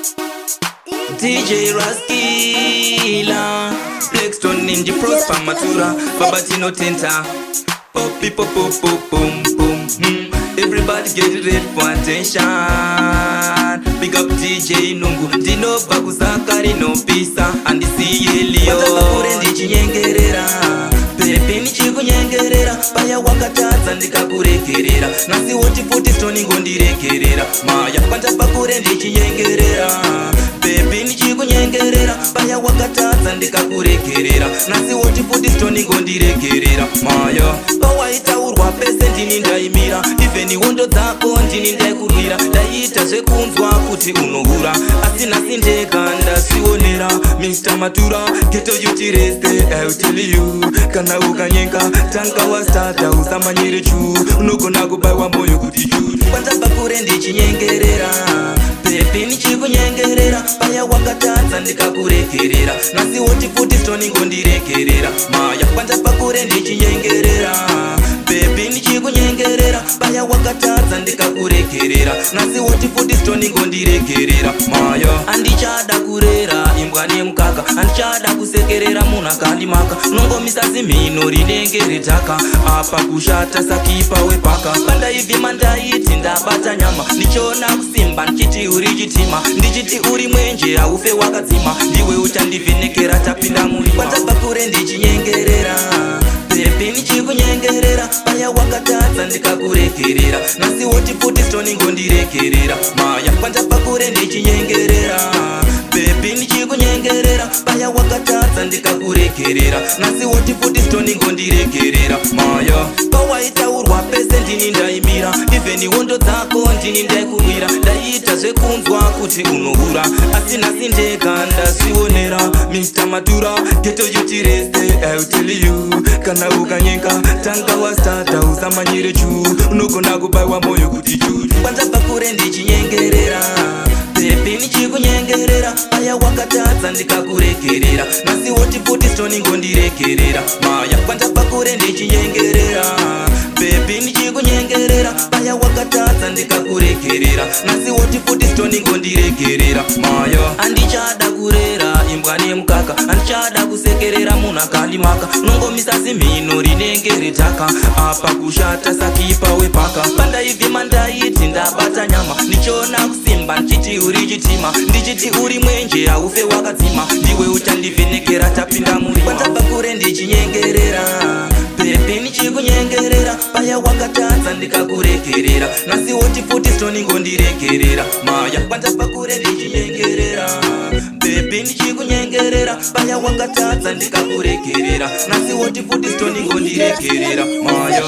DJ Raskila, Plexton in the Prosper Matura, Babatino Tenta, Poppy pop pop pop boom boom. Everybody get ready for attention. Big up DJ Nungu, Dino Bakusakari no pisa, and the CLO. Watakurendi chinyengerera, pepe ni chikunyengerera, paya wakataza ndikakurekerera, nasi woti futi stoni ngondirekerera, maya watakurendi chinyengerera, pepe ni chikunyengerera, paya wakataza ndikakurekerera, nasi woti futi stoni ngondirekerera, maya pawaita urwa pese ndini ndaimira, iveni wondo dzako ndini ndaikurwira, ndaita zvekunzwa kuti unohura, asina sindeka ndasionera. Mr. Matura, get to you tireste, I will tell you, kana ukanyenga, tanka wa starta, usamanyire chu, unogona kubaiwa moyo kuti chu. Kwanza bakure ndichinyengerera, pepe nichikunyengerera, paya wakataza ndikakurekerera, nasi woti futi stoni ngondirekerera, maya kwanza bakure ndichinyengerera, pepe nichikunyengerera, paya wakataza ndikakurekerera, nasi woti futi stoni ngondirekerera, maya andichada kurera imbwa nemukaka, andichada kusekerera munhu akandimaka, nongomisa zimhino rinenge retaka, apa kushata sakipa wepaka, pandaivhima ndaiti ndabata nyama, ndichiona kusimba ndichiti uri chitima, ndichiti uri mwenje haufe wakadzima, ndiwe uchandivhenekera tapinda muri, kwandabva kure ndichinyengerera, pepe nichikunyengerera, paya wakataza ndikakurekerera, nasi woti futi stoni ngondirekerera, maya kwandabva kure ndichinyengerera, pepe nichikunyengerera, paya wakataza ndikakurekerera, nasi woti futi stoni ngondirekerera, maya pawaitaurwa pese ndini ndaimira, ivheni wondo dzako ndini ndaikurwira, ndaita zvekunzwa kuti unohura, asina sindeka ndazvionera. Mr. Matura, get to you tireste, I will tell you, kana ukanyenga, tanka wa starta, usamanyire chu, unogona kubaiwa moyo kuti chu. Kwanza bakure ndichinyengerera, pepe nichikunyengerera, paya wakataza ndikakurekerera, nasi woti futi stoni ngondirekerera, maya kwanza bakure ndichinyengerera, pepe nichikunyengerera, paya wakataza ndikakurekerera, nasi woti futi stoni ngondirekerera, maya andichada kurera imbwa nemukaka, andichada kusekerera munhu akandimaka, nongomisa zimhino rinenge retaka, apa kushata sakipa wepaka, pandaivhima ndaiti ndabata nyama, ndichiona kusimba ndichiti uri chitima, ndichiti uri mwenje haufe wakadzima, ndiwe uchandivhenekera tapinda muri, kwandabva kure ndichinyengerera, pepe nichikunyengerera, paya wakataza ndikakurekerera, nasi woti futi stoni ngondirekerera, maya kwandabva kure ndichinyengerera, pepe nichikunyengerera, paya wakataza ndikakurekerera, nasi woti futi stoni ngondirekerera, maya.